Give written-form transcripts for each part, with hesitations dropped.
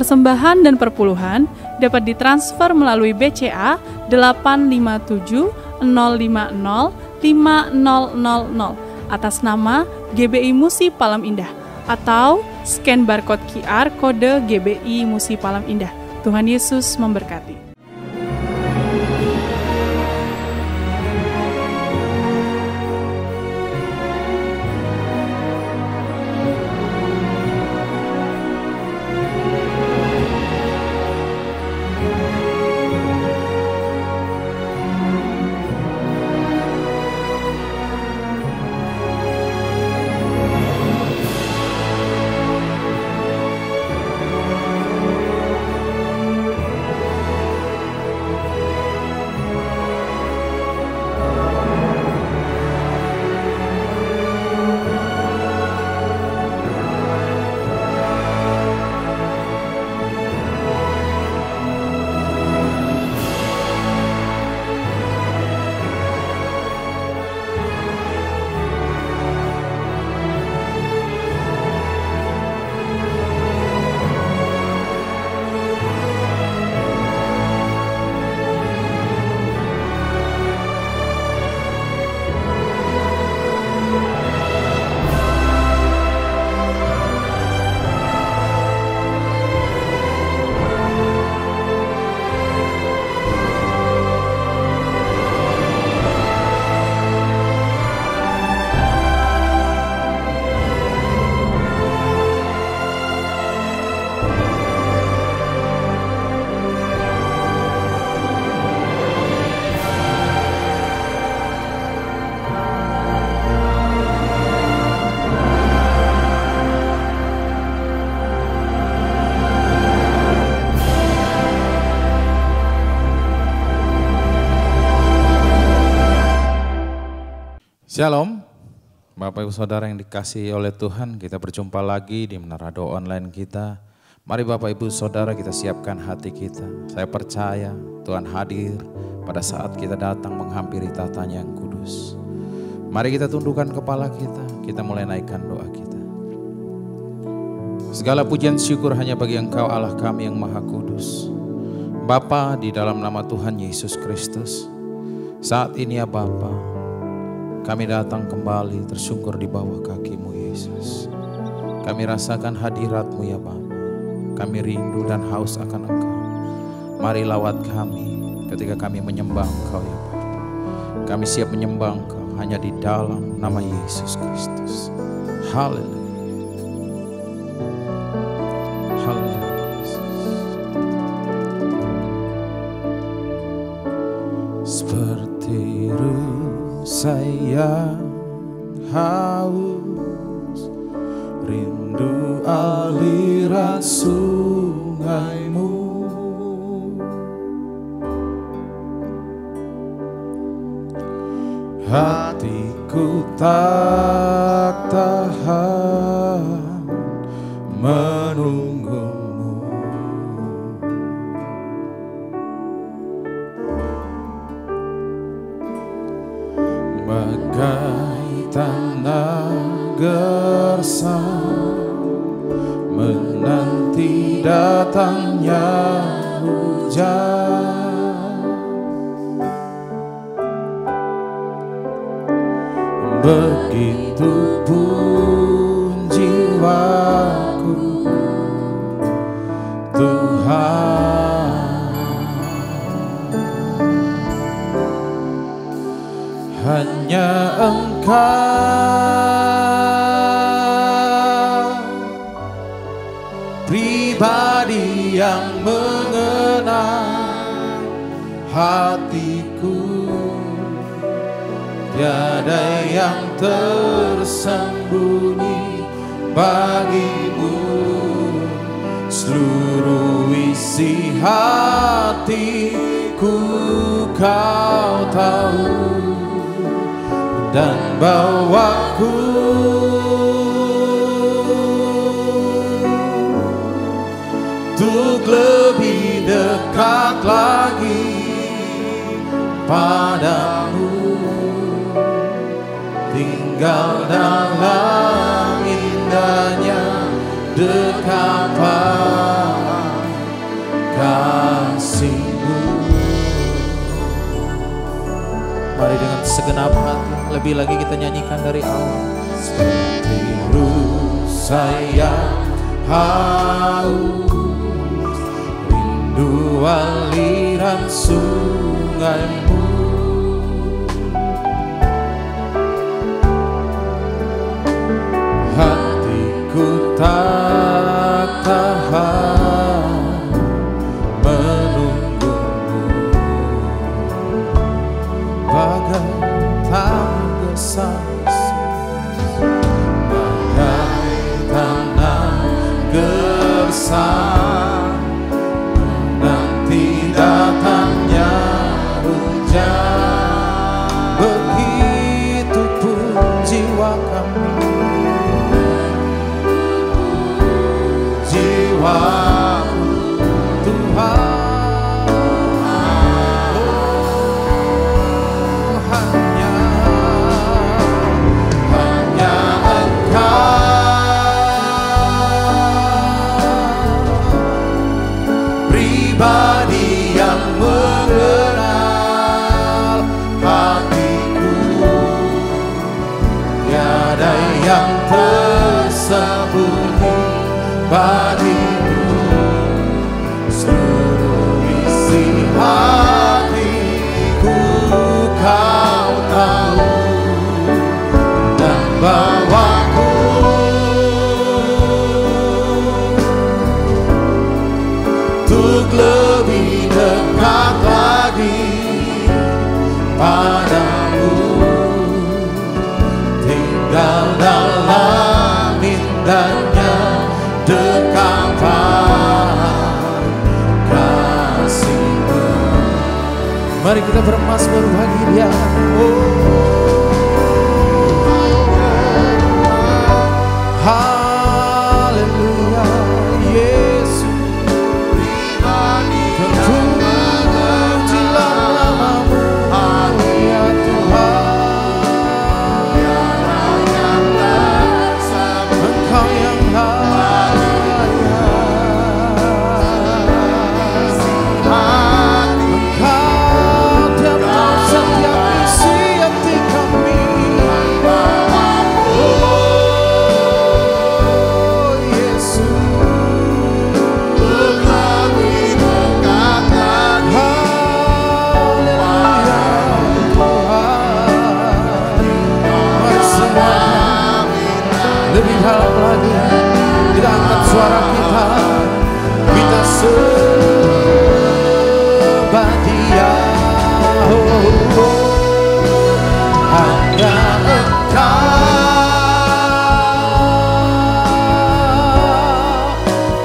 Persembahan dan perpuluhan dapat ditransfer melalui BCA 857 050 5000 atas nama GBI Musi Palam Indah atau scan barcode QR kode GBI Musi Palam Indah. Tuhan Yesus memberkati. Shalom, Bapak Ibu Saudara yang dikasihi oleh Tuhan, kita berjumpa lagi di Menara Doa Online kita. Mari Bapak Ibu Saudara kita siapkan hati kita. Saya percaya Tuhan hadir pada saat kita datang menghampiri tatanya yang kudus. Mari kita tundukkan kepala kita mulai naikkan doa kita. Segala pujian syukur hanya bagi Engkau Allah kami yang maha kudus. Bapa, di dalam nama Tuhan Yesus Kristus, saat ini ya Bapa, kami datang kembali tersungkur di bawah kaki-Mu Yesus. Kami rasakan hadirat-Mu ya Bapa. Kami rindu dan haus akan Engkau. Mari lawat kami ketika kami menyembah Engkau ya Bapa. Kami siap menyembah Engkau hanya di dalam nama Yesus Kristus. Haleluya. Haleluya. Seperti saya haus, rindu aliran sungai-Mu. Hatiku tak tahan menunggu-Mu. Bagai tanah gersang menanti datangnya hujan, begitu pun jiwaku Tuhan. Hanya Engkau pribadi yang mengenal hatiku, tiada yang tersembunyi bagi-Mu. Seluruh isi hatiku Kau tahu, dan bawaku untuk lebih dekat lagi padamu, tinggal dalam indahnya dekapan. Mari dengan segenap hati, lebih lagi kita nyanyikan dari awal. Seluruh saya haus, rindu aliran sungaimu. Hatiku tak tahan menunggumu, bagai tergesa, bagai tanah gersang menanti datangnya hujan. Begitupun jiwa kami, jiwaku Tuhan, hanya Engkau pribadi yang mengenal hatiku, tiada yang tersembunyi bagimu. Seluruh isi hatiku kau tahu, dan bawaku untuk lebih dekat lagi padamu, tinggal dalam indahnya dekapan kasih-Mu. Mari kita bermazmur bagi Dia. Haleluya, Yesus. Terpujilah nama-Mu, ya Tuhan. Engkau yang layak, Engkau tiap tahun setiap isi hati kami. Oh Yesus, lebih dalam lagi kita angkat suara kita, kita sembah Dia. Hanya Engkau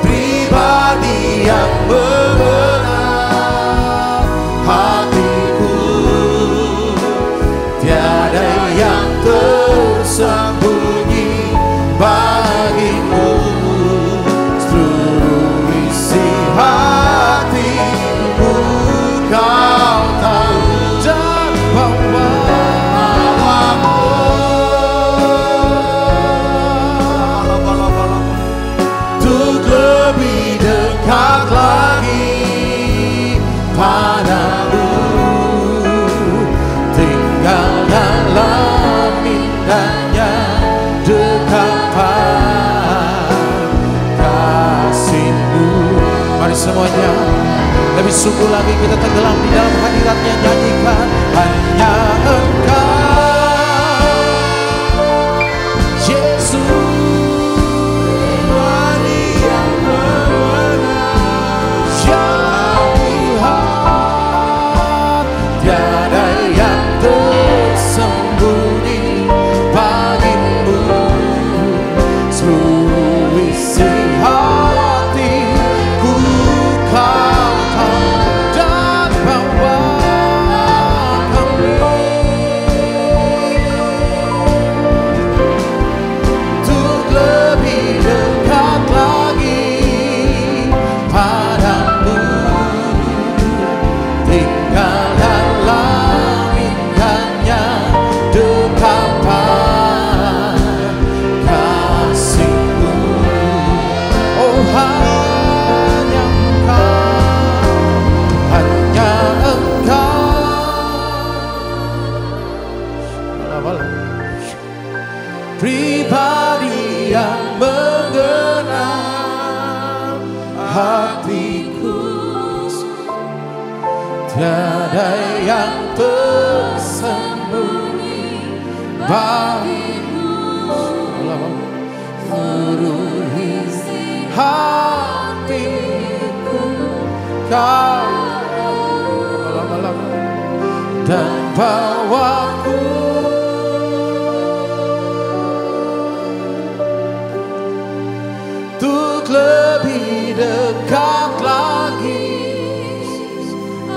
pribadi yang mengenal hatiku, tiada yang tersembunyi bagimu. Seluruh isi hatiku kau tahu, dan bawamu untuk lebih dekat lagi padamu, tinggal dalam indahnya dekapan kasih-Mu. Mari semuanya lebih sungguh lagi kita tenggelam di dalam hadirat-Nya, nyanyikan hanya Engkau Yesus. Tiada yang tersembunyi bagimu, seluruh isi hatiku kau tahu, dan bawa kami hatiku, tiada yang tersembunyi bagimu. Seluruh isi hatiku Kau dan bawaku untuk lebih dekat lagi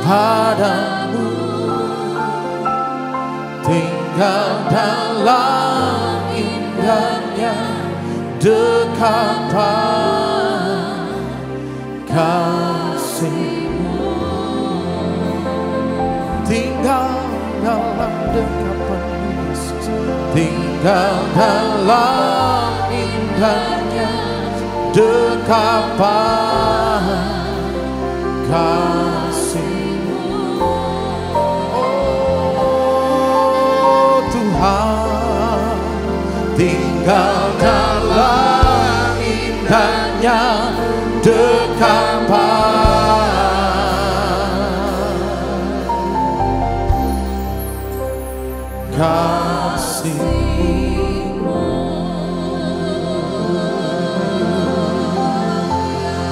padamu, tinggal dalam indahnya dekapan kasih-Mu, tinggal dalam dekapan Yesus, tinggal dalam indahnya dekapan kasih-Mu. Oh Tuhan, tinggal dalam indahnya dekapan kasih-Mu.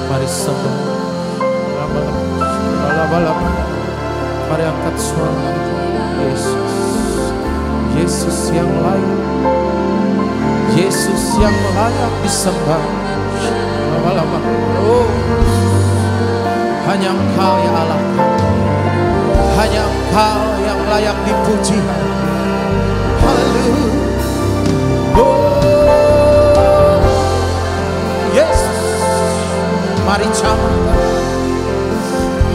Mari sembah, mari angkat suara Yesus, Yesus yang layak, Yesus yang layak disembah. Oh, hanya Engkau ya Allah, hanya Engkau yang layak dipuji. Haleluya. Oh, Yesus, mari jamah,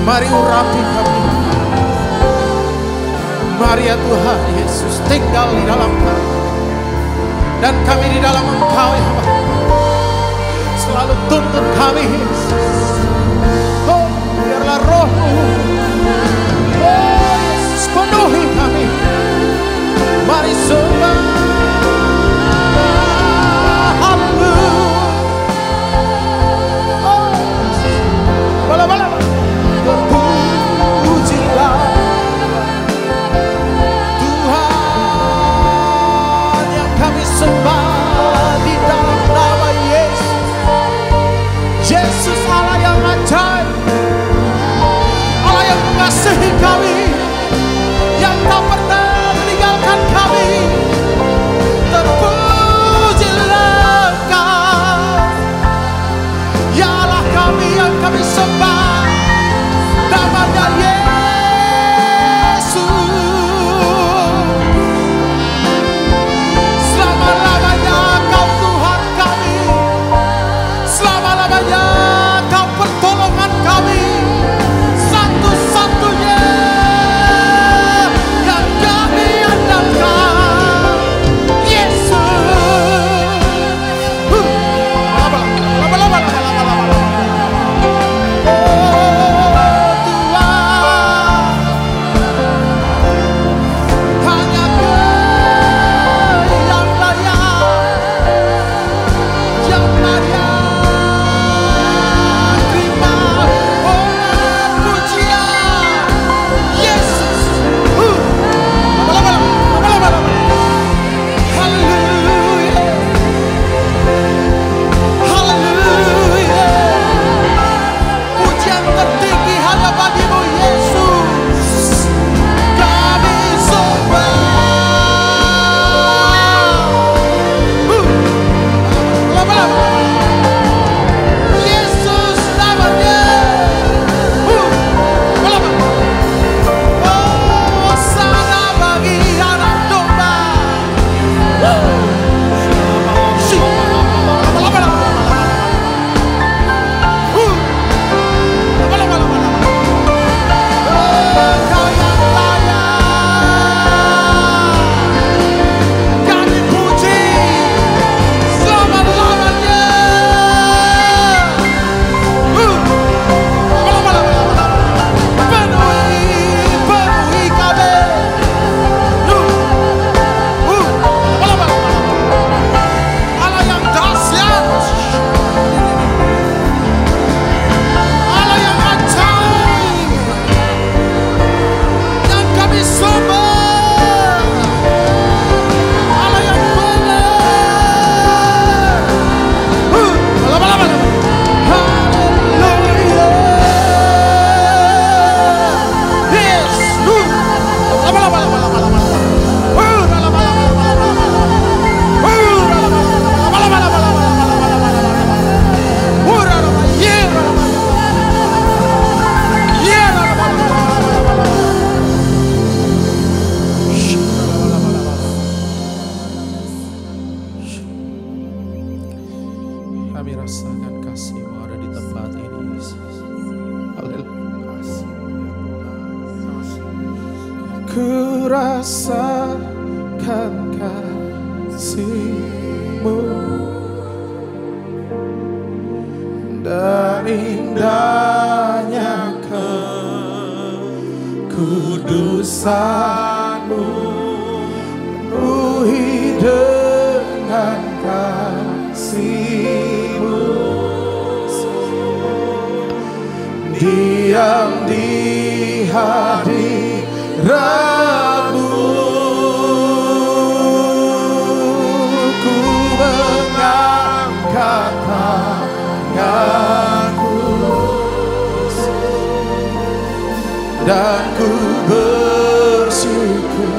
mari urapi kami. Mari ya Tuhan Yesus, tinggal di dalam kami dan kami di dalam Engkau ya Bapa. Selalu tuntun kami Yesus. Oh, biarlah Roh-Mu, oh Yesus, penuhi kami. Mari sembah. Haleluya. Oh, bala-bala. Terpujilah Tuhan yang kami sembah di dalam nama Yesus. Yesus Allah yang ajaib, Allah yang mengasihi kami, yang tak pernah meninggalkan kami. Terpujilah Engkau, ya Allah kami yang kami sembah, namanya Yesus. Selama-lamanya Kau Tuhan kami, selama-lamanya Kau pertolongan kami, satu-satunya yang kami andalkan, Yesus. Hanya Kau yang layak, yang layak rasakan kasih-Mu ada di tempat ini, Yesus. Haleluya. Ku rasakan kasih-Mu dan indahnya kekudusan-Mu, penuhi dengan kasih-Mu, diam di hadirat-Mu. Ku mengangkat tanganku dan ku bersyukur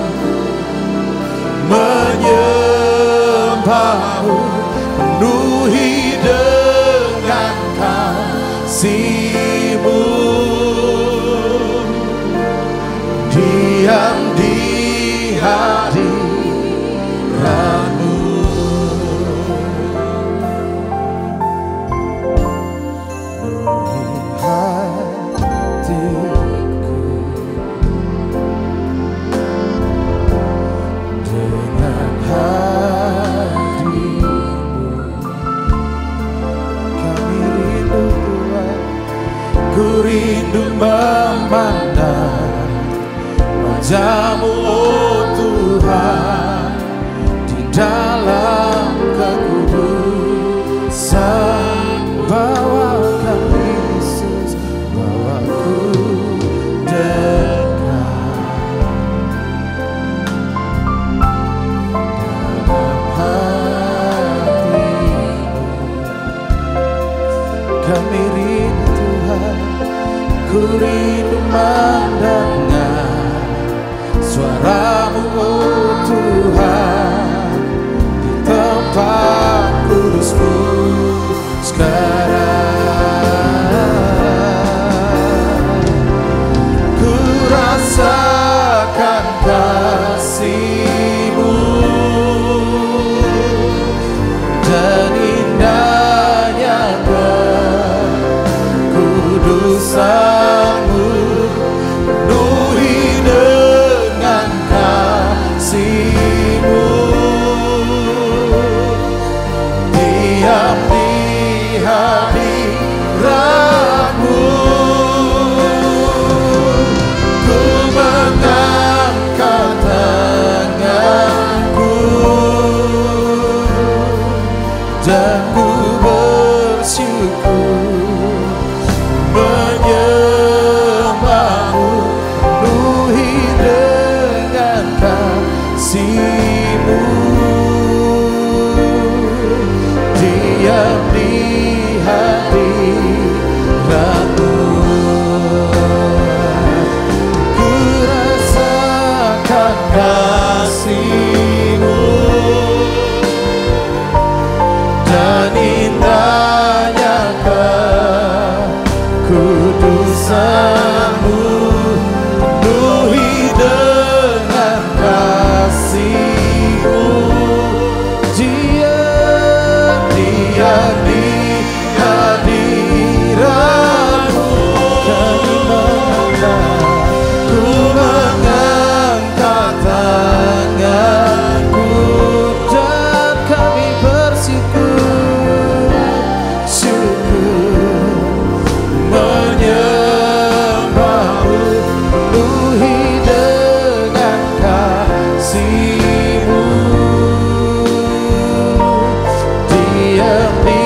menyembah-Mu, penuhi dengan kasih-Mu, diam di hadirat-Mu. Ku rindu memandang wajah-Mu, oh Tuhan, di dalam kekudusan. Bawa kami, Yesus, bawa ku dekat dalam hati-Mu. Kami rindu Tuhan, ku rindu mendengar suara-Mu, oh Tuhan, di tempat kudus-Mu sekarang. Ku rasakan kasih-Mu dan indahnya kekudusan-Mu, penuhi dengan kasih-Mu, diam di hadirat-Mu. Ku mengangkat tanganku dan ku bersyukur menyembah-Mu, penuhi dengan kasih-Mu, diam di hadirat-Mu. Ku rasakan kasih-Mu dan indahnya kekudusan-Mu, penuhi dengan kasih-Mu, diam di hadirat-Mu. Kami mengangkat tanganku dan kami bersyukur menyembah-Mu, penuhi dengan kasih-Mu, diam di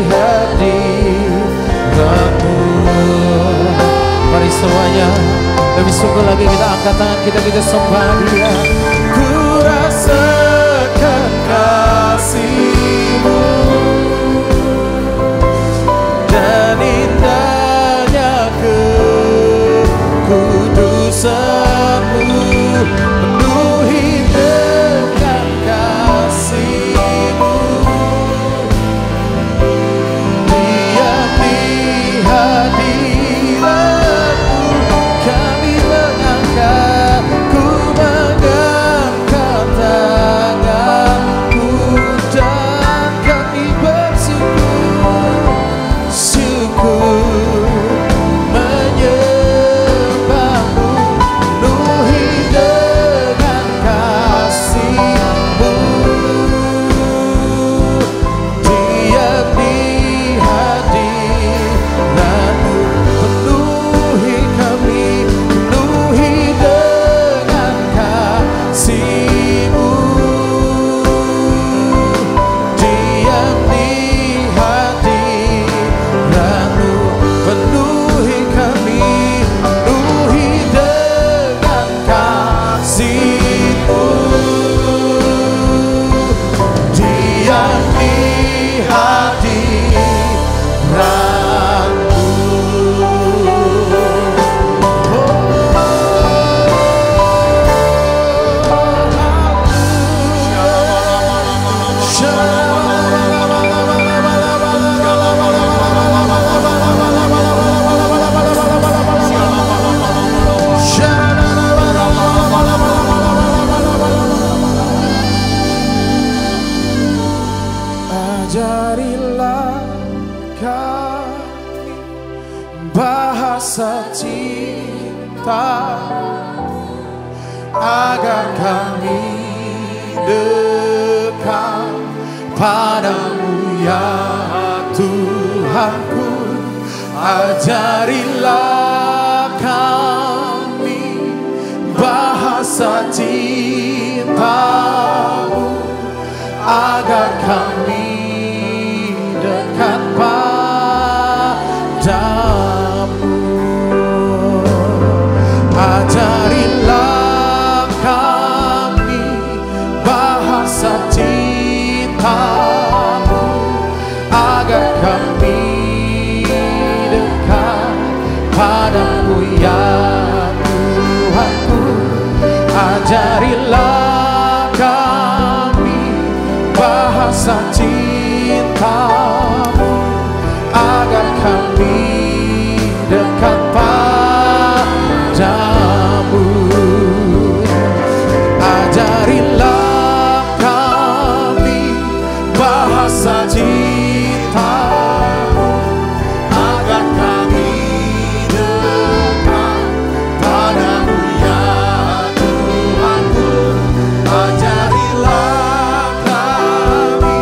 hadirat-Mu. Mari semuanya lebih sungguh lagi kita angkat tangan kita sembah Dia. Ku rasakan kasih-Mu dan indahnya kekudusan-Mu, penuhi dengan kasih-Mu, diam di hadirat-Mu. Kami mengangkat, ku mengangkat bahasa cinta, agar kami dekat padamu ya Tuhanku. Ajarilah kami bahasa cintamu, agar kami dekat padamu. Ajarilah kami bahasa cintamu, agar kami dekat padamu ya Tuhanku. Ajarilah kami bahasa cintamu, agar kami dekat padamu. Ajarilah kami bahasa cintamu, agar kami dekat padamu ya Tuhanku. Ajarilah kami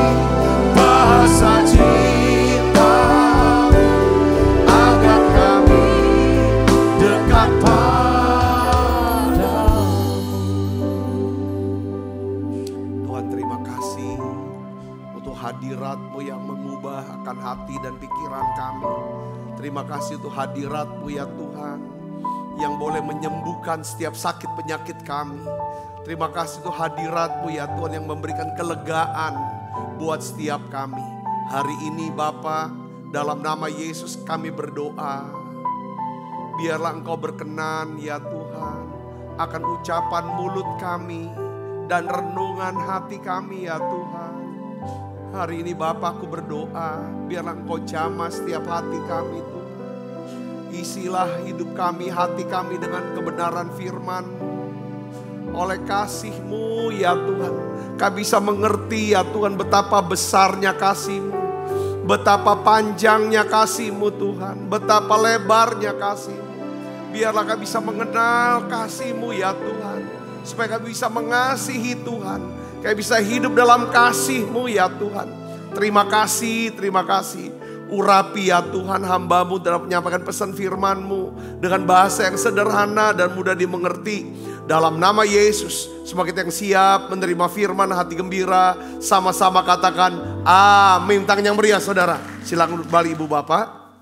bahasa cintamu, agar kami dekat padamu. Tuhan, terima kasih untuk hadirat-Mu yang mengubah akan hati dan pikiran kami. Terima kasih untuk hadirat-Mu ya Tuhan, yang boleh menyembuhkan setiap sakit penyakit kami. Terima kasih untuk hadirat-Mu ya Tuhan, yang memberikan kelegaan buat setiap kami. Hari ini Bapa, dalam nama Yesus kami berdoa. Biarlah Engkau berkenan ya Tuhan akan ucapan mulut kami dan renungan hati kami ya Tuhan. Hari ini Bapa, aku berdoa, biarlah Engkau jamah setiap hati kami Tuhan. Isilah hidup kami, hati kami dengan kebenaran firman-Mu. Oleh kasih-Mu ya Tuhan, kami bisa mengerti ya Tuhan betapa besarnya kasih-Mu, betapa panjangnya kasih-Mu Tuhan, betapa lebarnya kasih-Mu. Biarlah kami bisa mengenal kasih-Mu ya Tuhan, supaya kami bisa mengasihi Tuhan, kami bisa hidup dalam kasih-Mu ya Tuhan. Terima kasih, terima kasih. Urapi ya Tuhan hamba-Mu dalam menyampaikan pesan firman-Mu dengan bahasa yang sederhana dan mudah dimengerti. Dalam nama Yesus, semua kita yang siap menerima firman, hati gembira, sama-sama katakan amin. Tangan yang meriah saudara. Silakan kembali Ibu Bapak.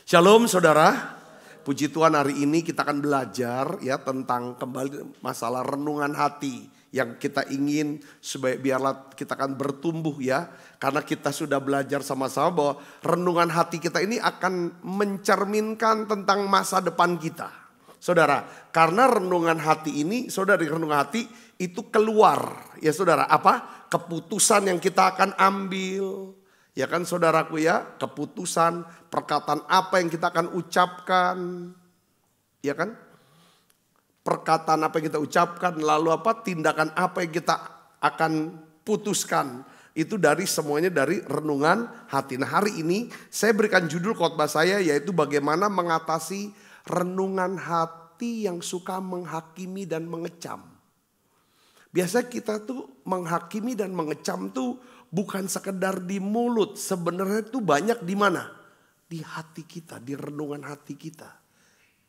Shalom saudara. Puji Tuhan, hari ini kita akan belajar ya tentang kembali masalah renungan hati. Yang kita ingin supaya biarlah kita akan bertumbuh ya. Karena kita sudah belajar sama-sama bahwa renungan hati kita ini akan mencerminkan tentang masa depan kita. Saudara, karena renungan hati ini, saudara, dari renungan hati itu keluar. Ya saudara, apa? Keputusan yang kita akan ambil. Ya kan saudaraku ya, keputusan, perkataan apa yang kita akan ucapkan. Ya kan? Perkataan apa yang kita ucapkan, lalu apa? Tindakan apa yang kita akan putuskan. Itu dari semuanya dari renungan hati. Nah hari ini saya berikan judul khotbah saya yaitu bagaimana mengatasi renungan hati yang suka menghakimi dan mengecam. Biasa kita tuh menghakimi dan mengecam tuh bukan sekedar di mulut. Sebenarnya tuh banyak di mana? Di hati kita, di renungan hati kita.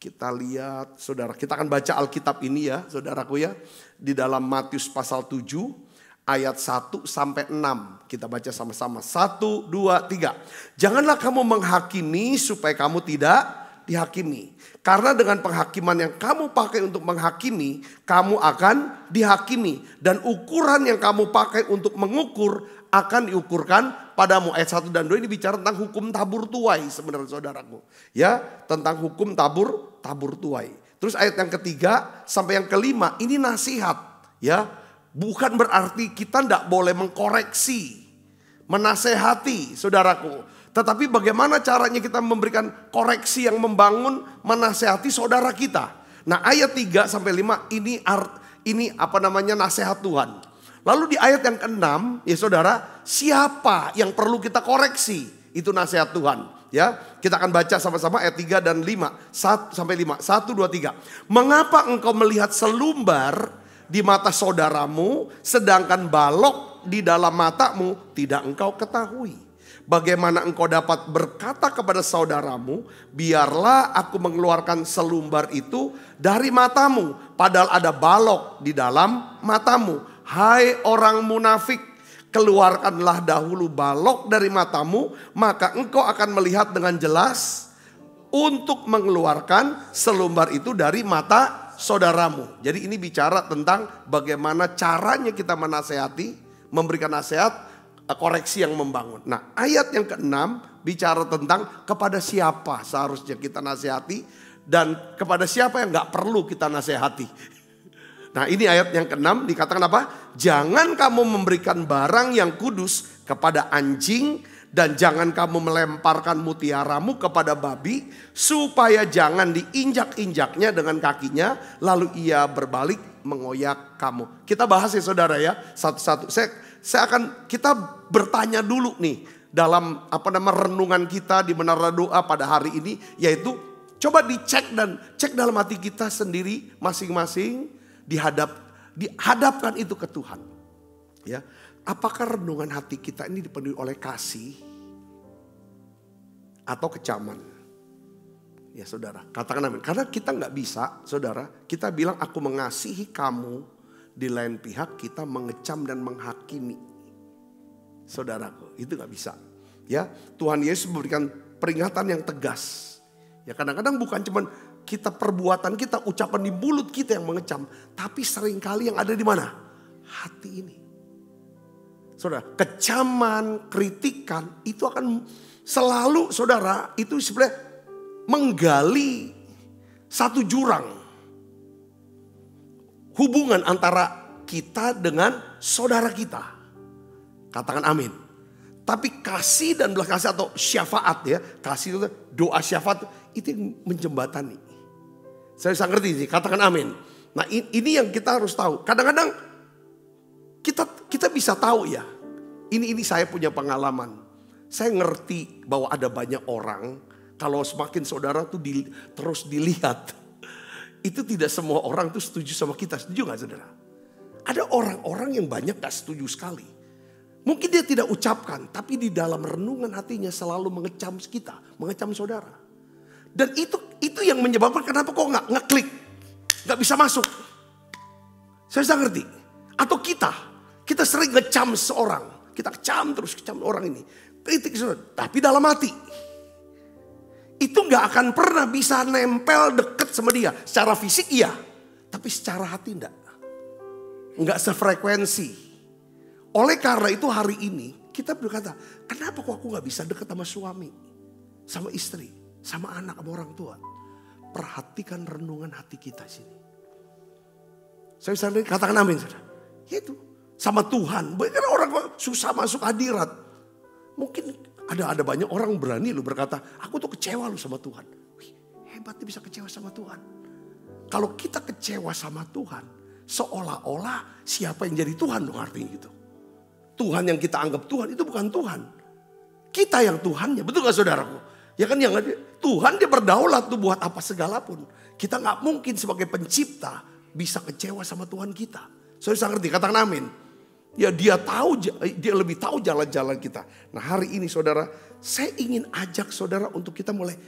Kita lihat saudara, kita akan baca Alkitab ini ya saudaraku ya. Di dalam Matius pasal 7 ayat 1 sampai 6. Kita baca sama-sama. 1, 2, 3. Janganlah kamu menghakimi supaya kamu tidak dihakimi. Karena dengan penghakiman yang kamu pakai untuk menghakimi, kamu akan dihakimi. Dan ukuran yang kamu pakai untuk mengukur akan diukurkan padamu. Ayat 1 dan 2 ini bicara tentang hukum tabur tuai sebenarnya saudaraku. Ya, tentang hukum tabur tuai. Terus ayat yang ketiga sampai yang kelima ini nasihat. Ya, bukan berarti kita tidak boleh mengkoreksi, menasehati saudaraku. Tetapi bagaimana caranya kita memberikan koreksi yang membangun, menasehati saudara kita. Nah ayat 3 sampai 5 ini apa namanya nasihat Tuhan. Lalu di ayat yang ke-6 ya saudara, siapa yang perlu kita koreksi? Itu nasihat Tuhan. Ya, kita akan baca sama-sama ayat 3 dan 5. 1 sampai 5. 1, 2, 3. Mengapa engkau melihat selumbar di mata saudaramu, sedangkan balok di dalam matamu tidak engkau ketahui? Bagaimana engkau dapat berkata kepada saudaramu, biarlah aku mengeluarkan selumbar itu dari matamu, padahal ada balok di dalam matamu. Hai orang munafik, keluarkanlah dahulu balok dari matamu, maka engkau akan melihat dengan jelas untuk mengeluarkan selumbar itu dari mata saudaramu. Jadi ini bicara tentang bagaimana caranya kita menasehati, memberikan nasihat, koreksi yang membangun. Nah, ayat yang ke-6 bicara tentang kepada siapa seharusnya kita nasihati dan kepada siapa yang gak perlu kita nasihati. Nah, ini ayat yang ke-6 dikatakan apa? Jangan kamu memberikan barang yang kudus kepada anjing dan jangan kamu melemparkan mutiaramu kepada babi supaya jangan diinjak-injaknya dengan kakinya lalu ia berbalik mengoyak kamu. Kita bahas ya saudara ya, satu-satu. Kita bertanya dulu nih dalam renungan kita di Menara Doa pada hari ini, yaitu coba dicek dan cek dalam hati kita sendiri masing-masing. Dihadapkan itu ke Tuhan. Ya, apakah renungan hati kita ini dipenuhi oleh kasih atau kecaman? Ya saudara, katakan amin. Karena kita nggak bisa, saudara, kita bilang aku mengasihi kamu, di lain pihak kita mengecam dan menghakimi. Saudaraku, itu nggak bisa. Ya, Tuhan Yesus memberikan peringatan yang tegas. Ya kadang-kadang bukan cuman kita perbuatan kita, ucapan di mulut kita yang mengecam. Tapi seringkali yang ada di mana? Hati ini. Saudara, kecaman, kritikan itu akan selalu saudara itu sebenarnya menggali satu jurang. Hubungan antara kita dengan saudara kita. Katakan amin. Tapi kasih dan belas kasih atau syafaat ya. Kasih itu doa syafaat itu yang menjembatani. Saya bisa ngerti sih, katakan amin. Nah ini yang kita harus tahu. Kadang-kadang kita bisa tahu ya. Ini saya punya pengalaman. Saya ngerti bahwa ada banyak orang. Kalau semakin saudara tuh terus dilihat. Itu tidak semua orang tuh setuju sama kita. Setuju gak saudara? Ada orang-orang yang banyak gak setuju sekali. Mungkin dia tidak ucapkan. Tapi di dalam renungan hatinya selalu mengecam kita. Mengecam saudara. Dan itu yang menyebabkan kenapa kok nggak ngeklik, nggak bisa masuk. Saya bisa ngerti. Atau kita sering ngecam seorang, kita kecam orang ini, kritik seorang, tapi dalam hati itu nggak akan pernah bisa nempel deket sama dia. Secara fisik iya, tapi secara hati nggak sefrekuensi. Oleh karena itu hari ini kita berkata, kenapa kok aku nggak bisa deket sama suami, sama istri, sama anak, sama orang tua. Perhatikan renungan hati kita sini. Saya bisa katakan amin saudara. Itu sama Tuhan. Karena orang susah masuk hadirat. Mungkin ada banyak orang berani lu berkata, aku tuh kecewa lu sama Tuhan. Wih, hebat dia bisa kecewa sama Tuhan. Kalau kita kecewa sama Tuhan, seolah-olah siapa yang jadi Tuhan dong artinya gitu. Tuhan yang kita anggap Tuhan itu bukan Tuhan. Kita yang Tuhannya, betul gak saudaraku? Ya kan yang Tuhan dia berdaulat tuh buat apa segala pun. Kita gak mungkin sebagai pencipta bisa kecewa sama Tuhan kita. Saya bisa ngerti, katakan amin. Ya dia lebih tahu jalan-jalan kita. Nah hari ini saudara, saya ingin ajak saudara untuk kita mulai.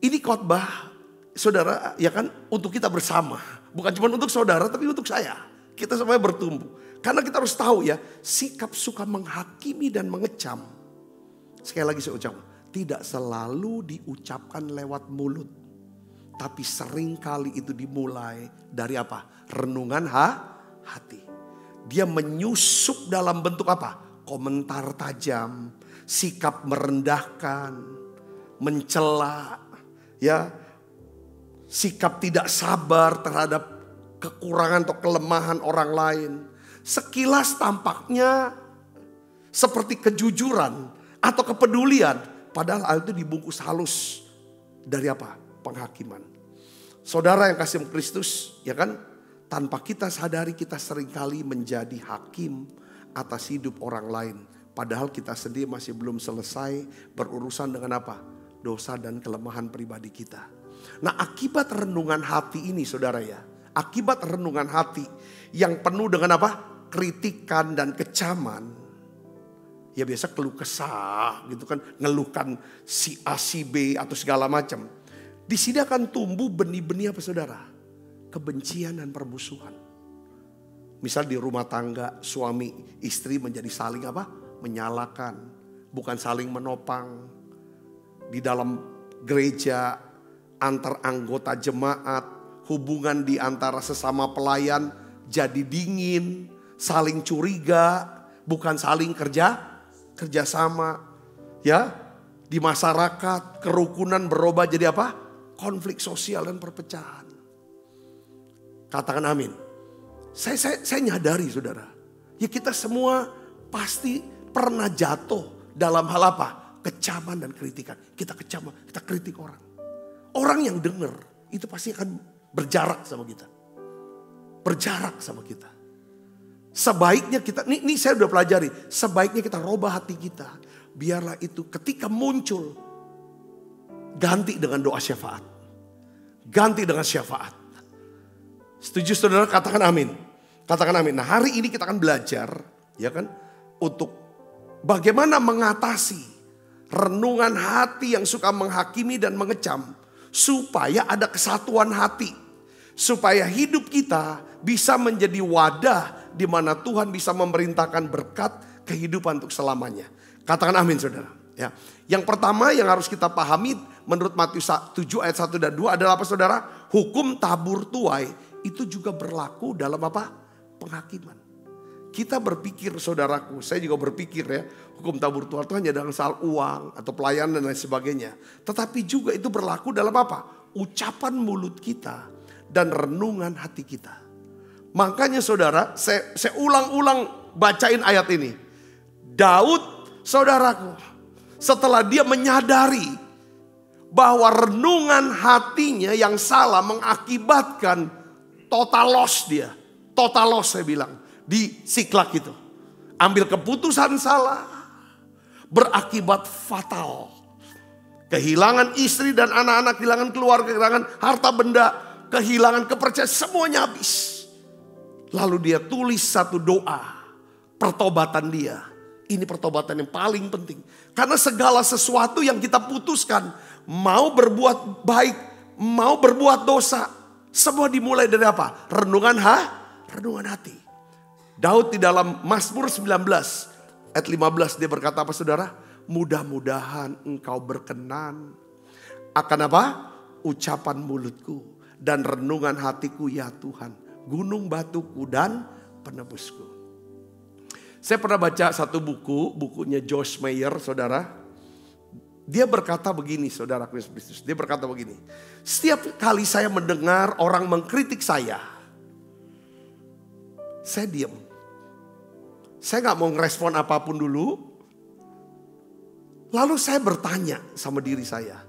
Ini khotbah saudara ya kan untuk kita bersama. Bukan cuma untuk saudara tapi untuk saya. Kita semuanya bertumbuh. Karena kita harus tahu ya, sikap suka menghakimi dan mengecam. Sekali lagi saya ucapkan, tidak selalu diucapkan lewat mulut. Tapi sering kali itu dimulai dari apa? Renungan hati. Dia menyusup dalam bentuk apa? Komentar tajam, sikap merendahkan, mencela, ya, sikap tidak sabar terhadap kekurangan atau kelemahan orang lain. Sekilas tampaknya seperti kejujuran atau kepedulian, padahal hal itu dibungkus halus dari apa? Penghakiman. Saudara yang kasih Kristus, ya kan? Tanpa kita sadari kita seringkali menjadi hakim atas hidup orang lain. Padahal kita sendiri masih belum selesai berurusan dengan apa? Dosa dan kelemahan pribadi kita. Nah, akibat renungan hati ini saudara ya. Akibat renungan hati yang penuh dengan apa? Kritikan dan kecaman. Ya biasa keluh kesah gitu kan. Ngeluhkan si A, si B atau segala macam. Di sini akan tumbuh benih-benih apa saudara? Kebencian dan permusuhan. Misal di rumah tangga suami istri menjadi saling apa? Menyalahkan. Bukan saling menopang. Di dalam gereja antar anggota jemaat. Hubungan di antara sesama pelayan jadi dingin. Saling curiga. Bukan saling kerjasama. Ya, di masyarakat kerukunan berubah jadi apa? Konflik sosial dan perpecahan. Katakan amin. Saya nyadari saudara. Ya kita semua pasti pernah jatuh dalam hal apa? Kecaman dan kritikan. Kita kecaman, kita kritik orang. Orang yang dengar itu pasti akan berjarak sama kita. Berjarak sama kita. Sebaiknya kita, ini saya udah pelajari. Sebaiknya kita rubah hati kita. Biarlah itu ketika muncul. Ganti dengan doa syafaat. Ganti dengan syafaat. Setuju saudara? Katakan amin. Katakan amin. Nah hari ini kita akan belajar. Ya kan? Untuk bagaimana mengatasi renungan hati yang suka menghakimi dan mengecam. Supaya ada kesatuan hati. Supaya hidup kita bisa menjadi wadah di mana Tuhan bisa memerintahkan berkat kehidupan untuk selamanya. Katakan amin saudara. Ya. Yang pertama yang harus kita pahami menurut Matius 7 ayat 1 dan 2 adalah apa saudara? Hukum tabur tuai itu juga berlaku dalam apa? Penghakiman. Kita berpikir saudaraku, saya juga berpikir ya, hukum tabur tuai itu hanya dalam soal uang atau pelayanan dan lain sebagainya. Tetapi juga itu berlaku dalam apa? Ucapan mulut kita dan renungan hati kita. Makanya saudara, saya ulang-ulang bacain ayat ini. Daud, saudaraku, setelah dia menyadari bahwa renungan hatinya yang salah mengakibatkan total loss dia. Total loss saya bilang. Di Siklak itu. Ambil keputusan salah. Berakibat fatal. Kehilangan istri dan anak-anak, kehilangan keluarga, kehilangan harta benda, kehilangan kepercayaan, semuanya habis. Lalu dia tulis satu doa, pertobatan dia. Ini pertobatan yang paling penting. Karena segala sesuatu yang kita putuskan, mau berbuat baik, mau berbuat dosa, semua dimulai dari apa? Renungan hati. Daud di dalam Mazmur 19 ayat 15 dia berkata apa saudara? Mudah-mudahan engkau berkenan akan apa? Ucapan mulutku dan renungan hatiku ya Tuhan. Gunung batuku dan penebusku. Saya pernah baca satu bukunya Joyce Meyer saudara. Dia berkata begini saudara Kristus. Dia berkata begini. Setiap kali saya mendengar orang mengkritik saya diam. Saya gak mau ngerespon apapun dulu. Lalu saya bertanya sama diri saya.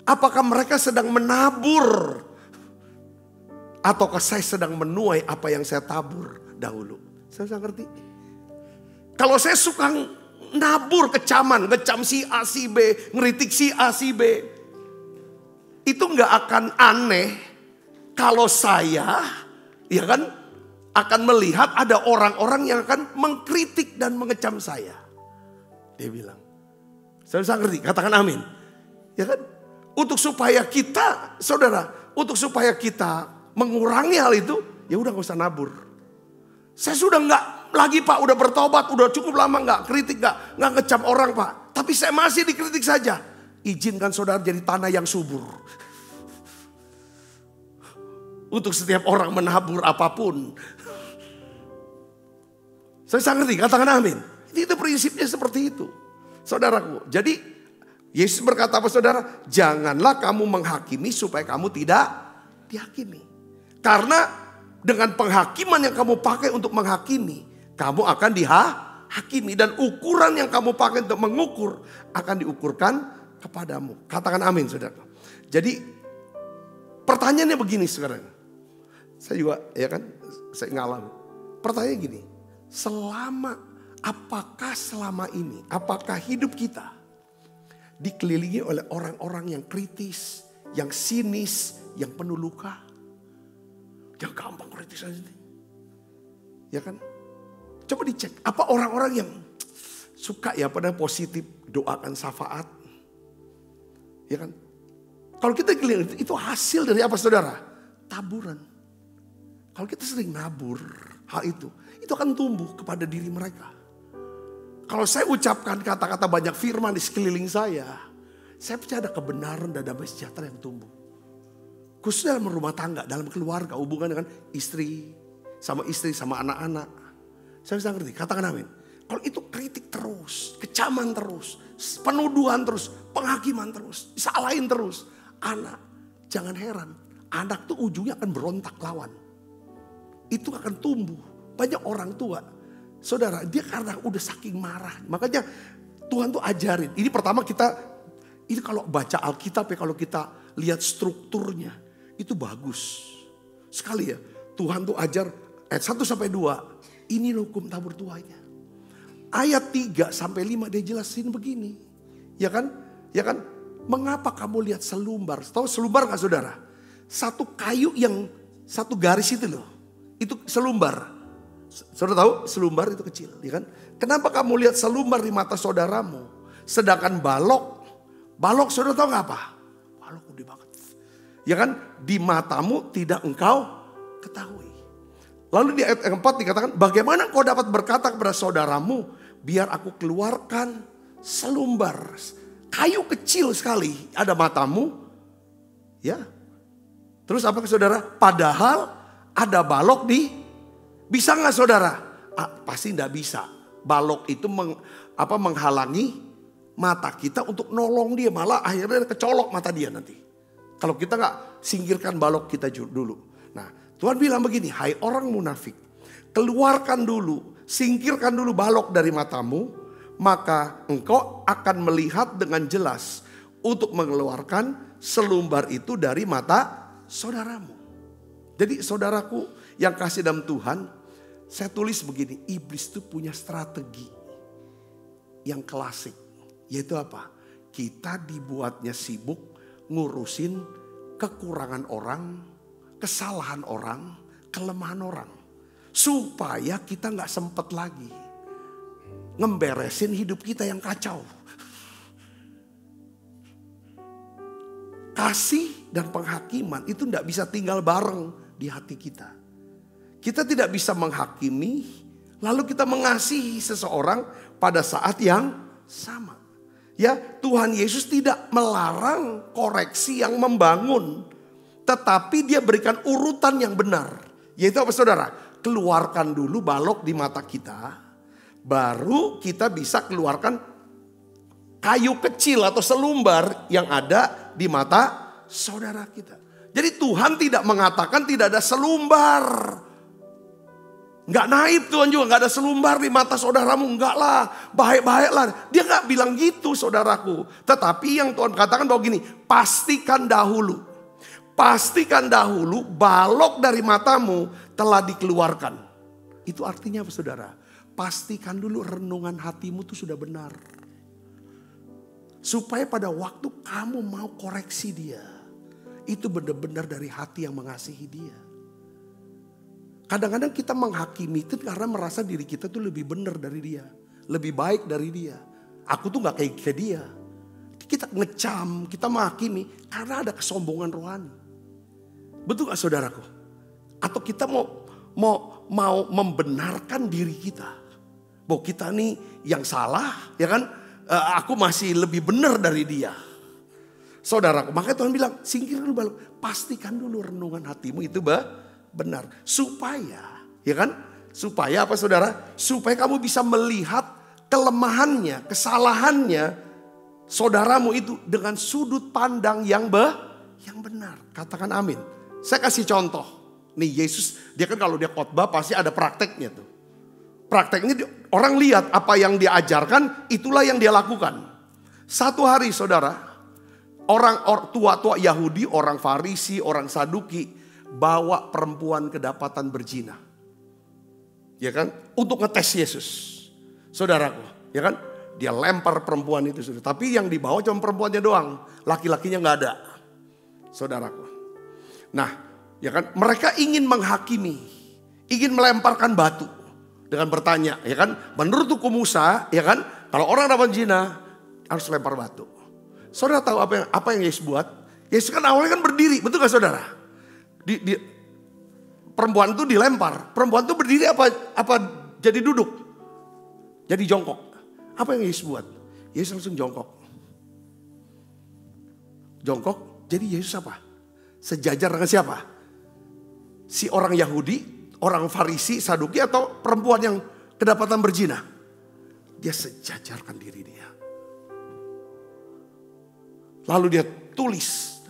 Apakah mereka sedang menabur? Ataukah saya sedang menuai apa yang saya tabur dahulu? Saya bisa ngerti. Kalau saya suka nabur kecaman, ngecam si A, si B, ngeritik si A, si B. Itu gak akan aneh kalau saya, ya kan, akan melihat ada orang-orang yang akan mengkritik dan mengecam saya. Dia bilang, saya bisa ngerti, katakan amin. Ya kan, untuk supaya kita, saudara, untuk supaya kita mengurangi hal itu, ya udah gak usah nabur. Saya sudah gak lagi Pak, udah bertobat, udah cukup lama gak kritik, gak ngecam orang Pak. Tapi saya masih dikritik saja. Izinkan saudara jadi tanah yang subur. Untuk setiap orang menabur apapun. Saya bisa ngerti, katakan amin. Itu prinsipnya seperti itu. Saudaraku, jadi Yesus berkata apa saudara? Janganlah kamu menghakimi supaya kamu tidak dihakimi. Karena dengan penghakiman yang kamu pakai untuk menghakimi, kamu akan dihakimi. Dan ukuran yang kamu pakai untuk mengukur akan diukurkan kepadamu. Katakan amin saudara. Jadi pertanyaannya begini sekarang. Saya juga ya kan, saya ngalami. Pertanyaan gini, selama apakah selama ini, apakah hidup kita dikelilingi oleh orang-orang yang kritis, yang sinis, yang penuh luka? Yang gampang kritis aja nih. Ya kan? Coba dicek, apa orang-orang yang suka ya pada positif, doakan syafaat? Ya kan? Kalau kita keliling itu hasil dari apa saudara? Taburan. Kalau kita sering nabur hal itu akan tumbuh kepada diri mereka. Kalau saya ucapkan kata-kata banyak firman di sekeliling saya percaya ada kebenaran dan damai sejahtera yang tumbuh. Khususnya dalam rumah tangga, dalam keluarga, hubungan dengan istri, sama anak-anak. Saya bisa ngerti, katakan amin. Kalau itu kritik terus, kecaman terus, penuduhan terus, penghakiman terus, disalahin terus. Anak, jangan heran, anak tuh ujungnya akan berontak lawan. Itu akan tumbuh. Banyak orang tua, saudara, dia karena udah saking marah. Makanya Tuhan tuh ajarin. Ini pertama ini kalau baca Alkitab ya, kalau kita lihat strukturnya, itu bagus. Sekali ya, Tuhan tuh ajar ayat 1 sampai 2. Ini hukum tabur tuanya. Ayat 3 sampai 5 dia jelasin begini. Ya kan? Mengapa kamu lihat selumbar? Tahu selumbar gak saudara? Satu kayu yang satu garis itu loh. Itu selumbar. Saudara tahu selumbar itu kecil, ya kan? Kenapa kamu lihat selumbar di mata saudaramu, sedangkan balok saudara tahu nggak apa? Balok gede banget, ya kan? Di matamu tidak engkau ketahui. Lalu di ayat 4 dikatakan, bagaimana kau dapat berkata kepada saudaramu, biar aku keluarkan selumbar kayu kecil sekali ada matamu, ya? Terus apa saudara? Padahal ada balok bisa nggak saudara? Pasti nggak bisa. Balok itu menghalangi mata kita untuk nolong dia. Malah akhirnya kecolok mata dia nanti. Kalau kita nggak singkirkan balok kita dulu. Nah Tuhan bilang begini, hai orang munafik. Keluarkan dulu, singkirkan dulu balok dari matamu. Maka engkau akan melihat dengan jelas untuk mengeluarkan selumbar itu dari mata saudaramu. Jadi saudaraku yang kasih dalam Tuhan, saya tulis begini, iblis itu punya strategi yang klasik. Yaitu apa? Kita dibuatnya sibuk ngurusin kekurangan orang, kesalahan orang, kelemahan orang. Supaya kita gak sempet lagi ngemberesin hidup kita yang kacau. Kasih dan penghakiman itu gak bisa tinggal bareng di hati kita. Kita tidak bisa menghakimi, lalu kita mengasihi seseorang pada saat yang sama. Ya, Tuhan Yesus tidak melarang koreksi yang membangun, tetapi dia berikan urutan yang benar. Yaitu apa saudara? Keluarkan dulu balok di mata kita, baru kita bisa keluarkan kayu kecil atau selumbar yang ada di mata saudara kita. Jadi Tuhan tidak mengatakan tidak ada selumbar. Enggak naib Tuhan juga, enggak ada selumbar di mata saudaramu, enggak lah, baik-baiklah. Dia enggak bilang gitu saudaraku. Tetapi yang Tuhan katakan bahwa gini, pastikan dahulu balok dari matamu telah dikeluarkan. Itu artinya apa saudara? Pastikan dulu renungan hatimu itu sudah benar. Supaya pada waktu kamu mau koreksi dia, itu benar-benar dari hati yang mengasihi dia. Kadang-kadang kita menghakimi itu karena merasa diri kita tuh lebih benar dari dia. Lebih baik dari dia. Aku tuh gak kayak dia. Kita ngecam, kita menghakimi karena ada kesombongan rohani. Betul gak saudaraku? Atau kita mau membenarkan diri kita. Bahwa kita nih yang salah, ya kan? Aku masih lebih benar dari dia. Saudaraku, makanya Tuhan bilang, singkirkan dulu balok. Pastikan dulu renungan hatimu itu benar. Supaya, ya kan? Supaya apa saudara? Supaya kamu bisa melihat kelemahannya, kesalahannya saudaramu itu dengan sudut pandang yang benar. Katakan amin. Saya kasih contoh. Nih Yesus, dia kan kalau dia khotbah pasti ada prakteknya tuh. Prakteknya orang lihat apa yang dia ajarkan, itulah yang dia lakukan. Satu hari saudara, orang tua-tua Yahudi, orang Farisi, orang Saduki bawa perempuan kedapatan berzina. Ya kan? Untuk ngetes Yesus. Saudaraku, ya kan? Dia lempar perempuan itu, saudara. Tapi yang dibawa cuma perempuannya doang, laki-lakinya nggak ada, saudaraku. Nah, ya kan? Mereka ingin menghakimi, ingin melemparkan batu dengan bertanya, ya kan? Menurut hukum Musa, ya kan? Kalau orang dapat zina harus lempar batu. Saudara tahu apa yang Yesus buat? Yesus kan awalnya kan berdiri, betul gak saudara? Perempuan itu dilempar, perempuan itu berdiri apa jadi duduk, jadi jongkok. Apa yang Yesus buat? Yesus langsung jongkok. Jongkok, jadi Yesus apa? Sejajar dengan siapa? Si orang Yahudi, orang Farisi, Saduki, atau perempuan yang kedapatan berzina? Dia sejajarkan diri dia. Lalu dia tulis.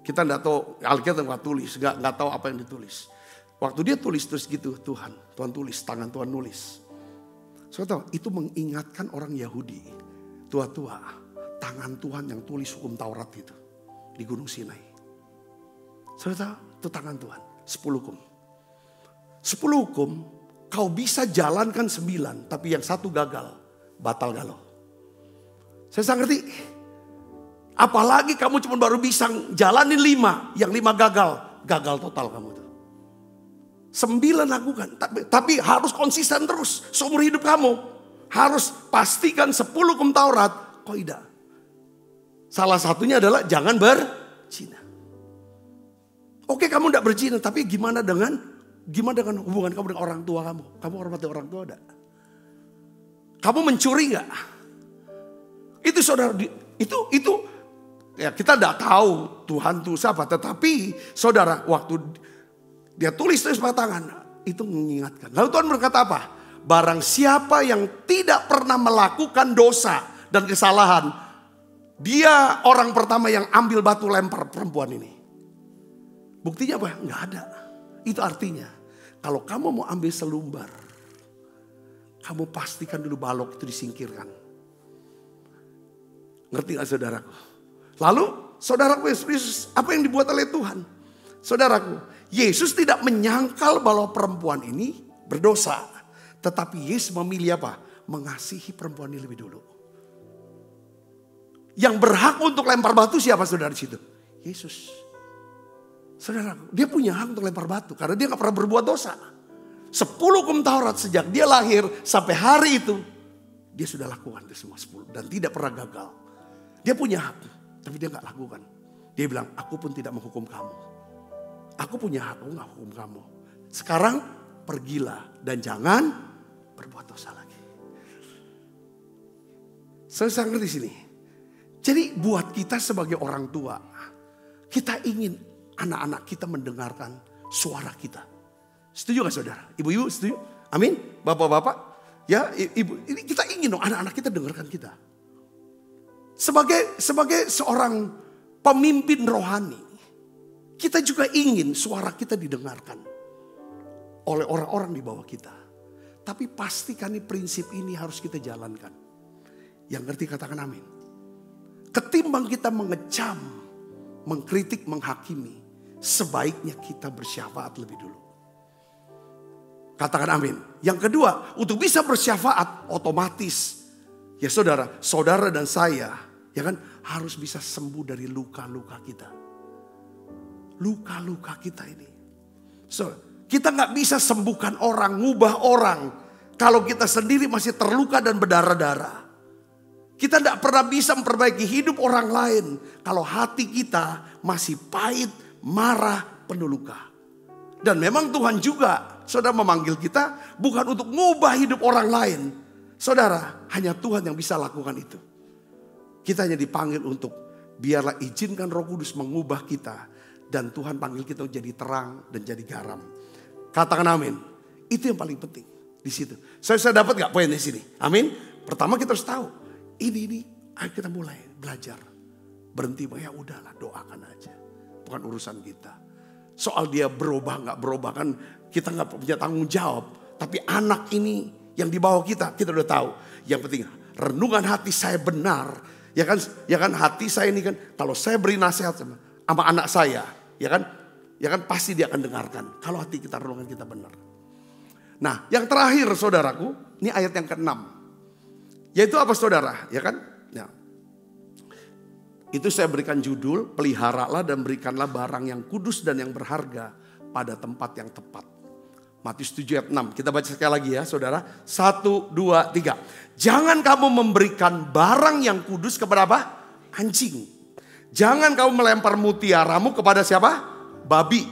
Kita enggak tahu, Alkitab enggak tulis, enggak tahu apa yang ditulis. Waktu dia tulis terus gitu, Tuhan tulis, tangan Tuhan nulis. Saudara tahu, itu mengingatkan orang Yahudi, tua-tua, tangan Tuhan yang tulis hukum Taurat itu di Gunung Sinai. Saudara tahu, itu tangan Tuhan, 10 hukum. 10 hukum, kau bisa jalankan 9, tapi yang satu gagal, batal galau. Saya sangat ngerti. Apalagi kamu cuma baru bisa jalanin 5, yang 5 gagal total kamu tuh. 9 lakukan, tapi harus konsisten terus seumur hidup kamu. Harus pastikan 10 hukum Taurat, kaidah. Salah satunya adalah jangan berzina. Oke, kamu tidak berzina, tapi gimana dengan hubungan kamu dengan orang tua kamu? Kamu hormati orang tua enggak? Kamu mencuri enggak? Itu saudara, itu ya kita tidak tahu Tuhan itu siapa. Tetapi saudara, waktu dia tulis pakai tangan, itu mengingatkan. Lalu Tuhan berkata apa? Barang siapa yang tidak pernah melakukan dosa dan kesalahan, dia orang pertama yang ambil batu lempar perempuan ini. Buktinya apa? Enggak ada. Itu artinya, kalau kamu mau ambil selumbar, kamu pastikan dulu balok itu disingkirkan. Ngerti gak saudaraku? Lalu saudaraku Yesus, apa yang dibuat oleh Tuhan? Saudaraku, Yesus tidak menyangkal bahwa perempuan ini berdosa. Tetapi Yesus memilih apa? Mengasihi perempuan ini lebih dulu. Yang berhak untuk lempar batu siapa saudara di situ? Yesus. Saudaraku, dia punya hak untuk lempar batu karena dia gak pernah berbuat dosa. 10 hukum Taurat sejak dia lahir sampai hari itu, dia sudah lakukan itu semua 10 dan tidak pernah gagal. Dia punya hak. Tapi dia gak lakukan. Dia bilang, aku pun tidak menghukum kamu. Aku punya hak, aku gak hukum kamu. Sekarang pergilah dan jangan berbuat dosa lagi. Saya sangat di sini. Jadi buat kita sebagai orang tua, kita ingin anak-anak kita mendengarkan suara kita. Setuju gak saudara? Ibu-ibu setuju? Amin? Bapak-bapak? Ya, ibu, ini kita ingin dong anak-anak kita dengarkan kita. Sebagai seorang pemimpin rohani, kita juga ingin suara kita didengarkan oleh orang-orang di bawah kita. Tapi pastikan nih prinsip ini harus kita jalankan. Yang ngerti katakan amin. Ketimbang kita mengecam, mengkritik, menghakimi, sebaiknya kita bersyafaat lebih dulu. Katakan amin. Yang kedua, untuk bisa bersyafaat otomatis, ya saudara dan saya, ya kan, harus bisa sembuh dari luka-luka kita. Luka-luka kita ini. Kita gak bisa sembuhkan orang, ngubah orang, kalau kita sendiri masih terluka dan berdarah-darah. Kita gak pernah bisa memperbaiki hidup orang lain, kalau hati kita masih pahit, marah, penuh luka. Dan memang Tuhan juga, saudara, memanggil kita bukan untuk ngubah hidup orang lain. Saudara, hanya Tuhan yang bisa lakukan itu. Kita hanya dipanggil untuk biarlah izinkan Roh Kudus mengubah kita. Dan Tuhan panggil kita jadi terang dan jadi garam. Katakan amin. Itu yang paling penting di situ. Saya dapat gak poin di sini? Amin. Pertama kita harus tahu. Ini. Ayo kita mulai belajar. Berhenti, ya udahlah, doakan aja. Bukan urusan kita. Soal dia berubah gak berubah kan kita gak punya tanggung jawab. Tapi anak ini yang di bawah kita udah tahu. Yang penting renungan hati saya benar. Ya kan hati saya ini kan, kalau saya beri nasihat sama anak saya, ya kan pasti dia akan dengarkan. Kalau hati kita, renungan kita benar. Nah, yang terakhir saudaraku, ini ayat yang ke-6. Yaitu apa saudara? Ya kan? Ya. Itu saya berikan judul, peliharalah dan berikanlah barang yang kudus dan yang berharga pada tempat yang tepat. Matius 7 ayat 6. Kita baca sekali lagi ya saudara. 1, 2, 3. Jangan kamu memberikan barang yang kudus kepada apa? Anjing. Jangan kamu melempar mutiaramu kepada siapa? Babi.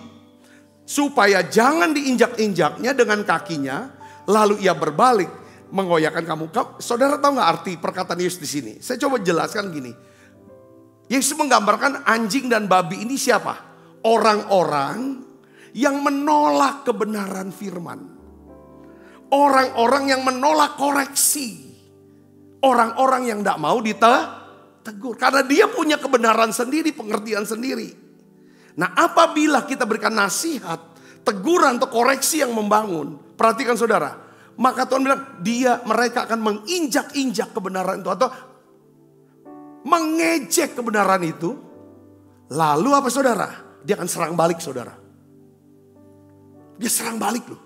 Supaya jangan diinjak-injaknya dengan kakinya. Lalu ia berbalik mengoyakkan kamu. Saudara tahu gak arti perkataan Yesus di sini? Saya coba jelaskan gini. Yesus menggambarkan anjing dan babi ini siapa? Orang-orang yang menolak kebenaran firman. Orang-orang yang menolak koreksi. Orang-orang yang tidak mau ditegur. Karena dia punya kebenaran sendiri, pengertian sendiri. Nah, apabila kita berikan nasihat, teguran atau koreksi yang membangun. Perhatikan saudara. Maka Tuhan bilang mereka akan menginjak-injak kebenaran itu. Atau mengejek kebenaran itu. Lalu apa saudara? Dia akan serang balik saudara. Dia serang balik loh.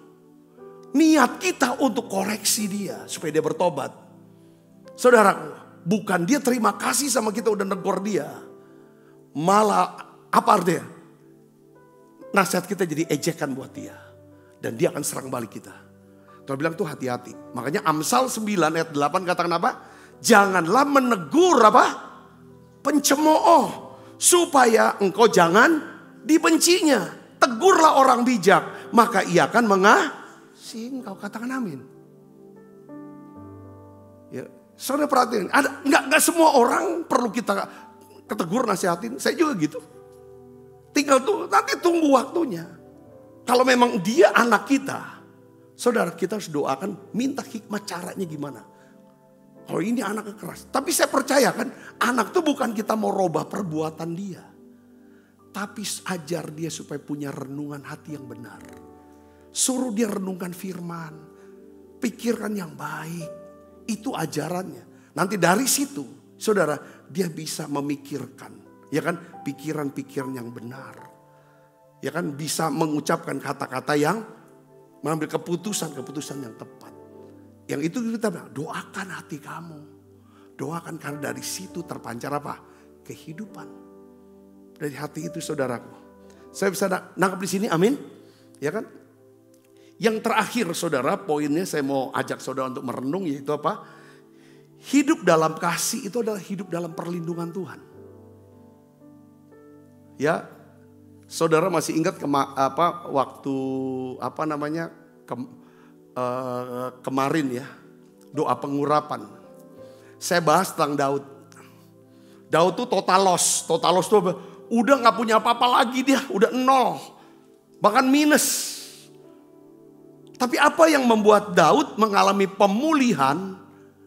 Niat kita untuk koreksi dia supaya dia bertobat. Saudara, bukan dia terima kasih sama kita udah negor dia. Malah apa artinya? Nasihat kita jadi ejekan buat dia. Dan dia akan serang balik kita. Tuhan bilang tuh hati-hati. Makanya Amsal 9 ayat 8 katakan apa? Janganlah menegur apa? Pencemooh. Supaya engkau jangan dibencinya. Tegurlah orang bijak, maka ia akan mengasihi engkau. Katakan amin. Ya, saudara perhatiin, nggak semua orang perlu kita ketegur, nasihatin. Saya juga gitu. Tinggal tuh nanti tunggu waktunya. Kalau memang dia anak kita, saudara kita harus doakan, minta hikmat caranya gimana. Kalau ini anaknya keras, tapi saya percaya kan, anak tuh bukan kita mau robah perbuatan dia. Tapi ajar dia supaya punya renungan hati yang benar. Suruh dia renungkan firman. Pikirkan yang baik. Itu ajarannya. Nanti dari situ saudara dia bisa memikirkan. Ya kan pikiran-pikiran yang benar. Ya kan bisa mengucapkan kata-kata yang mengambil keputusan-keputusan yang tepat. Yang itu kita bilang doakan hati kamu. Doakan karena dari situ terpancar apa? Kehidupan. Dari hati itu saudaraku. Saya bisa nangkap di sini, amin. Ya kan? Yang terakhir saudara, poinnya saya mau ajak saudara untuk merenung yaitu apa? Hidup dalam kasih itu adalah hidup dalam perlindungan Tuhan. Ya, saudara masih ingat waktu kemarin ya, doa pengurapan. Saya bahas tentang Daud. Daud tuh total loss tuh udah gak punya apa-apa lagi dia, udah 0. Bahkan minus. Tapi apa yang membuat Daud mengalami pemulihan,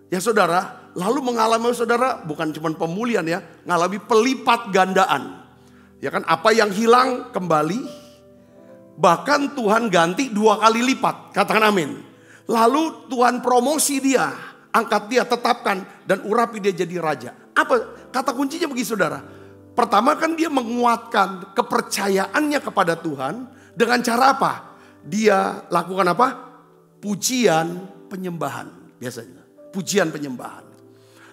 ya saudara, lalu mengalami saudara, bukan cuma pemulihan ya, mengalami pelipat gandaan. Ya kan, apa yang hilang kembali, bahkan Tuhan ganti 2 kali lipat, katakan amin. Lalu Tuhan promosi dia, angkat dia, tetapkan, dan urapi dia jadi raja. Apa kata kuncinya bagi saudara? Pertama kan dia menguatkan kepercayaannya kepada Tuhan dengan cara apa? Dia lakukan apa? Pujian penyembahan biasanya. Pujian penyembahan.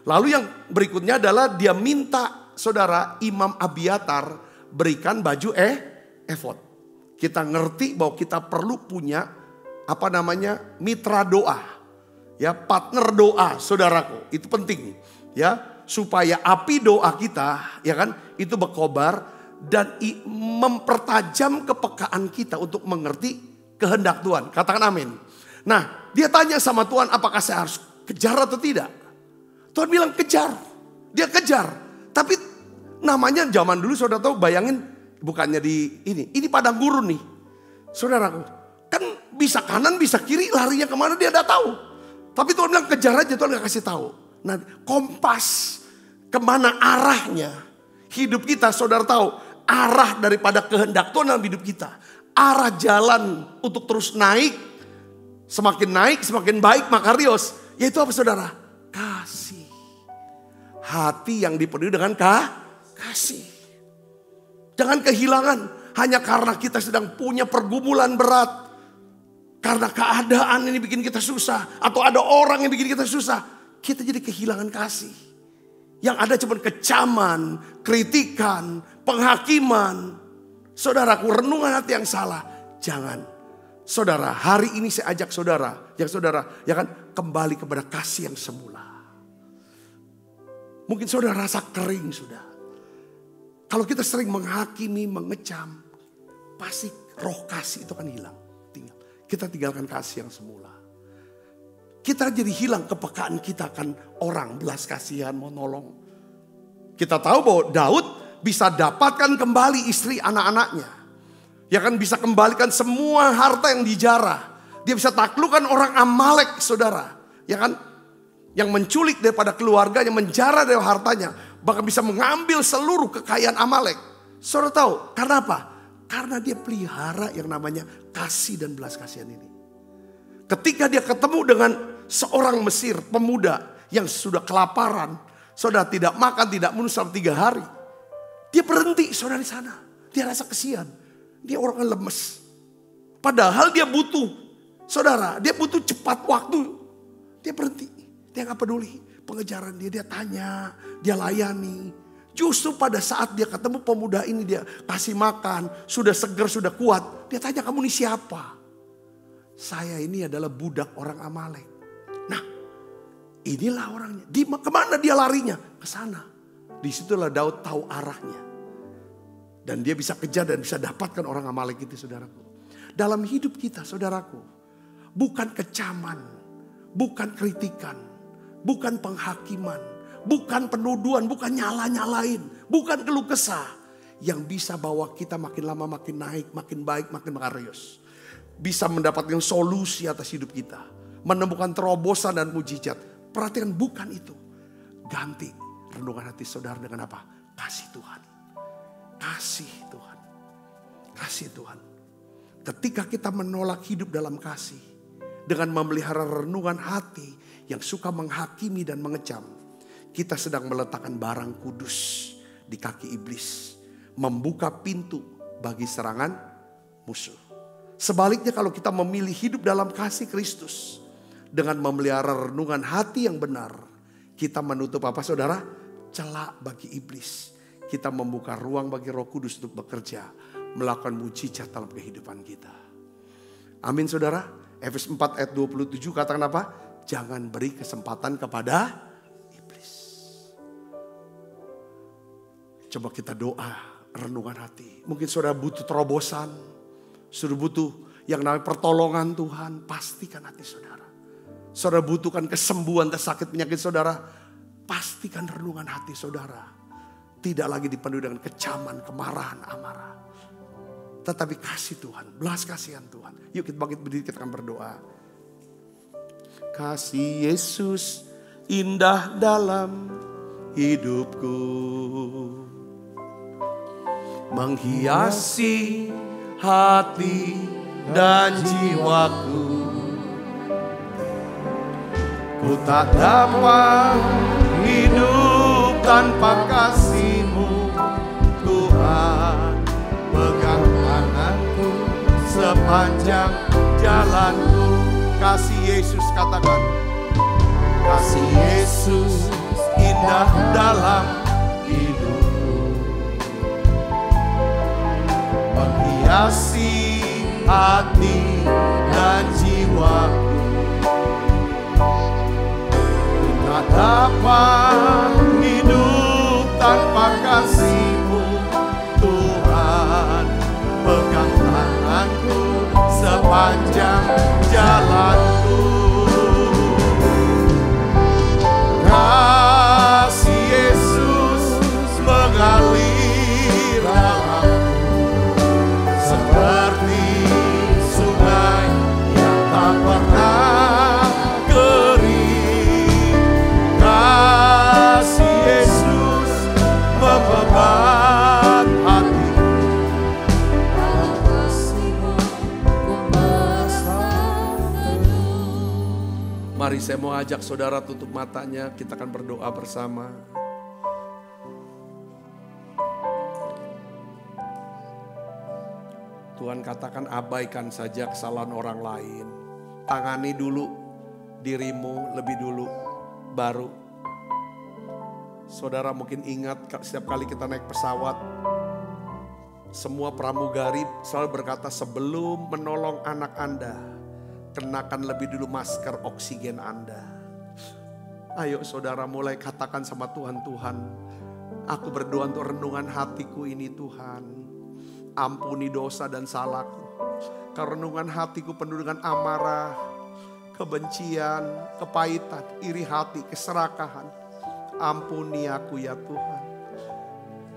Lalu yang berikutnya adalah dia minta saudara Imam Abiatar berikan baju efod. Kita ngerti bahwa kita perlu punya mitra doa. Ya, partner doa saudaraku. Itu penting. Ya. Supaya api doa kita ya kan itu berkobar dan mempertajam kepekaan kita untuk mengerti kehendak Tuhan. Katakan amin. Nah dia tanya sama Tuhan apakah saya harus kejar atau tidak. Tuhan bilang kejar. Dia kejar. Tapi namanya zaman dulu saudara tahu bayangin bukannya di ini padang gurun nih. Saudaraku kan bisa kanan bisa kiri larinya kemana dia udah tahu. Tapi Tuhan bilang kejar aja, Tuhan gak kasih tahu. Nah kompas kemana arahnya hidup kita, saudara tahu arah daripada kehendak Tuhan dalam hidup kita. Arah jalan untuk terus naik, semakin baik makarios. Yaitu apa saudara? Kasih. Hati yang dipenuhi dengan kasih. Jangan kehilangan hanya karena kita sedang punya pergumulan berat. Karena keadaan ini bikin kita susah. Atau ada orang yang bikin kita susah. Kita jadi kehilangan kasih. Yang ada cuma kecaman, kritikan, penghakiman. Saudaraku, renungan hati yang salah. Jangan. Saudara, hari ini saya ajak saudara. Yang saudara, ya kan, kembali kepada kasih yang semula. Mungkin saudara rasa kering sudah. Kalau kita sering menghakimi, mengecam. Pasti roh kasih itu akan hilang. Kita tinggalkan kasih yang semula. Kita jadi hilang kepekaan kita akan orang, belas kasihan, mau nolong. Kita tahu bahwa Daud bisa dapatkan kembali istri anak-anaknya. Ya kan, bisa kembalikan semua harta yang dijarah. Dia bisa taklukkan orang Amalek, saudara. Ya kan, yang menculik daripada keluarganya, menjarah dari hartanya. Bahkan bisa mengambil seluruh kekayaan Amalek. Saudara tahu, karena apa? Karena dia pelihara yang namanya kasih dan belas kasihan ini. Ketika dia ketemu dengan seorang Mesir, pemuda yang sudah kelaparan. Saudara, tidak makan, tidak minum selama 3 hari. Dia berhenti, saudara, di sana. Dia rasa kesian. Dia orang lemes. Padahal dia butuh, saudara, dia butuh cepat waktu. Dia berhenti, dia gak peduli pengejaran dia tanya, dia layani. Justru pada saat dia ketemu pemuda ini, dia kasih makan, sudah segar, sudah kuat. Dia tanya, kamu ini siapa? Saya ini adalah budak orang Amalek. Nah, inilah orangnya. Kemana dia larinya? Ke sana. Disitulah Daud tahu arahnya. Dan dia bisa kejar dan bisa dapatkan orang Amalek itu, saudaraku. Dalam hidup kita, saudaraku, bukan kecaman, bukan kritikan, bukan penghakiman, bukan penuduhan, bukan nyala-nyalain, bukan keluh kesah. Yang bisa bawa kita makin lama makin naik, makin baik, makin makarius. Bisa mendapatkan solusi atas hidup kita. Menemukan terobosan dan mujizat. Perhatikan, bukan itu. Ganti renungan hati saudara dengan apa? Kasih Tuhan. Kasih Tuhan. Kasih Tuhan. Ketika kita menolak hidup dalam kasih. Dengan memelihara renungan hati yang suka menghakimi dan mengecam. Kita sedang meletakkan barang kudus di kaki iblis. Membuka pintu bagi serangan musuh. Sebaliknya kalau kita memilih hidup dalam kasih Kristus. Dengan memelihara renungan hati yang benar. Kita menutup apa, saudara? Celah bagi iblis. Kita membuka ruang bagi Roh Kudus untuk bekerja. Melakukan mujizat dalam kehidupan kita. Amin, saudara. Efesus 4 ayat 27 katakan apa? Jangan beri kesempatan kepada iblis. Coba kita doa renungan hati. Mungkin saudara butuh terobosan. Saudara butuh yang namanya pertolongan Tuhan. Pastikan hati saudara. Saudara butuhkan kesembuhan atas sakit penyakit saudara. Pastikan renungan hati saudara. Tidak lagi dipenuhi dengan kecaman, kemarahan, amarah. Tetapi kasih Tuhan, belas kasihan Tuhan. Yuk kita bangkit berdiri, kita akan berdoa. Kasih Yesus indah dalam hidupku. Menghiasi hati dan jiwaku. Ku tak dapat hidup tanpa kasih-Mu, Tuhan. Pegang tanganku sepanjang jalanku. Kasih Yesus, katakan. Kasih Yesus indah dalam hidupku. Menghiasi hati dan jiwaku. Tak dapat hidup tanpa kasih-Mu, Tuhan. Pegang tanganku sepanjang jalanku. Kasih Yesus mengalir dalamku seperti sungai yang tak pernah kering. Kasih Yesus membebat hati. Mari saya mau ajak saudara tutup matanya, kita akan berdoa bersama. Tuhan katakan abaikan saja kesalahan orang lain. Tangani dulu dirimu lebih dulu, baru. Saudara mungkin ingat setiap kali kita naik pesawat, semua pramugari selalu berkata sebelum menolong anak Anda, kenakan lebih dulu masker oksigen Anda. Ayo saudara mulai katakan sama Tuhan, Tuhan, aku berdoa untuk renungan hatiku ini Tuhan. Ampuni dosa dan salahku. Karena renungan hatiku penuh dengan amarah, kebencian, kepahitan, iri hati, keserakahan. Ampuni aku ya Tuhan.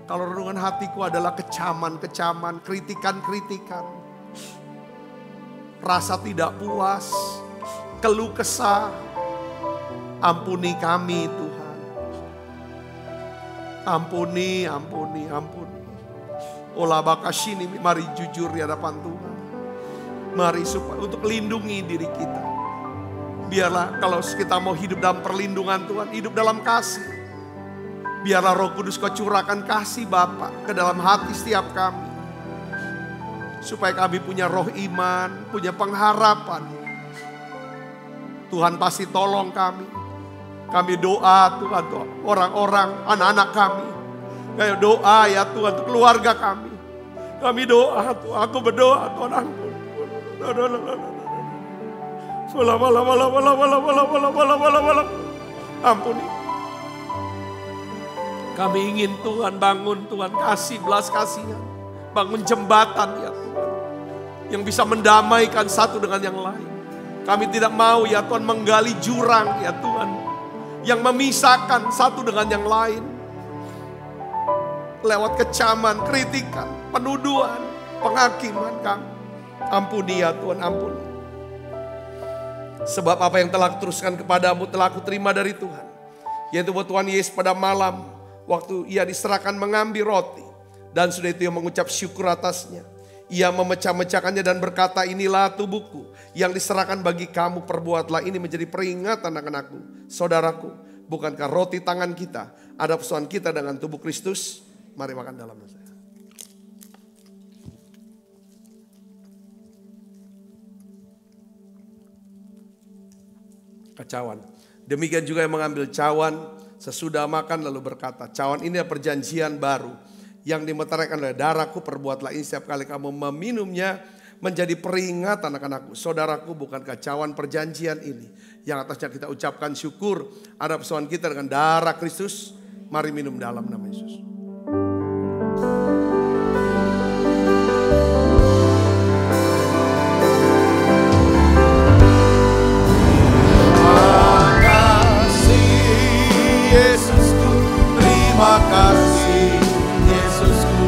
Kalau renungan hatiku adalah kecaman-kecaman, kritikan-kritikan, rasa tidak puas, keluh kesah, ampuni kami Tuhan. Ampuni. Olah bakasini, mari jujur di hadapan Tuhan. Mari supaya untuk melindungi diri kita. Biarlah kalau kita mau hidup dalam perlindungan Tuhan, hidup dalam kasih. Biarlah Roh Kudus Kau curahkan kasih Bapa ke dalam hati setiap kami. Supaya kami punya roh iman, punya pengharapan. Tuhan pasti tolong kami. Kami doa Tuhan, orang-orang, anak-anak kami. Kayak doa ya Tuhan untuk keluarga kami. Kami doa Tuhan, aku berdoa Tuhan ampun. Ampuni. Kami ingin Tuhan bangun Tuhan kasih, belas kasihan. Bangun jembatan ya Tuhan. Yang bisa mendamaikan satu dengan yang lain. Kami tidak mau ya Tuhan menggali jurang ya Tuhan. Yang memisahkan satu dengan yang lain. Lewat kecaman, kritikan, penuduhan, penghakiman kami. Ampuni ya Tuhan, ampuni. Sebab apa yang telah kuteruskan kepadamu telah kuterima dari Tuhan. Yaitu buat Tuhan Yesus pada malam. Waktu ia diserahkan mengambil roti. Dan sudah itu ia mengucap syukur atasnya. Ia memecah-mecahkannya dan berkata, inilah tubuhku yang diserahkan bagi kamu, perbuatlah ini menjadi peringatan anak-anakku. Saudaraku, bukankah roti tangan kita ada persoalan kita dengan tubuh Kristus? Mari makan dalam saya. Cawan. Demikian juga yang mengambil cawan sesudah makan lalu berkata, cawan ini adalah perjanjian baru yang dimeteraikan oleh darahku, perbuatlah ini setiap kali kamu meminumnya menjadi peringatan anak-anakku. Saudaraku, bukankah cawan perjanjian ini yang atasnya kita ucapkan syukur ada persoalan kita dengan darah Kristus? Mari minum dalam nama Yesus. Terima kasih Yesusku,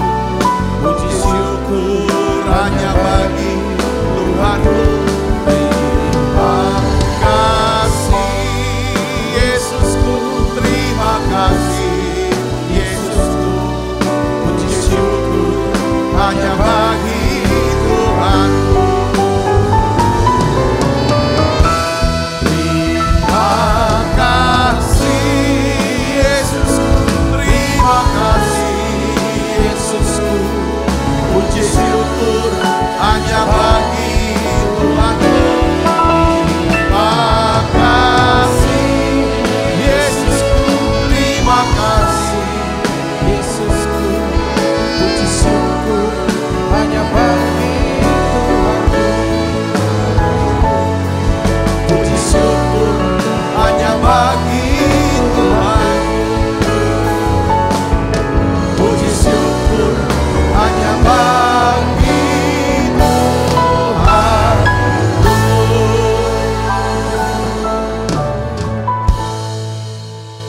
puji syukur hanya bagi Tuhanku. Terima kasih Yesusku, terima kasih Yesusku, puji syukur hanya bagi Tuhanku. Terima kasih Yesusku, puji syukur hanya bagi Tuhanku. Terima kasih Yesusku, terima kasih Yesusku, puji syukur hanya bagi Tuhanku. Puji syukur hanya bagi Tuhan. Puji syukur hanya bagi Tuhan.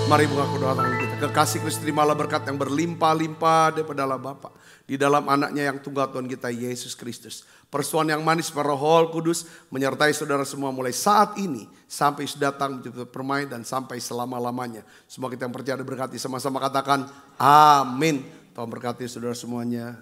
Mari buka kedua tangan kita. Kekasih Kristus, terimalah berkat yang berlimpah-limpah daripada Allah Bapa di dalam anaknya yang tunggal Tuhan kita Yesus Kristus. Persuan yang manis para Roh Kudus menyertai saudara semua mulai saat ini sampai sudah datang permain dan sampai selama-lamanya. Semua kita yang percaya diberkati, sama-sama katakan amin. Tuhan berkati saudara semuanya.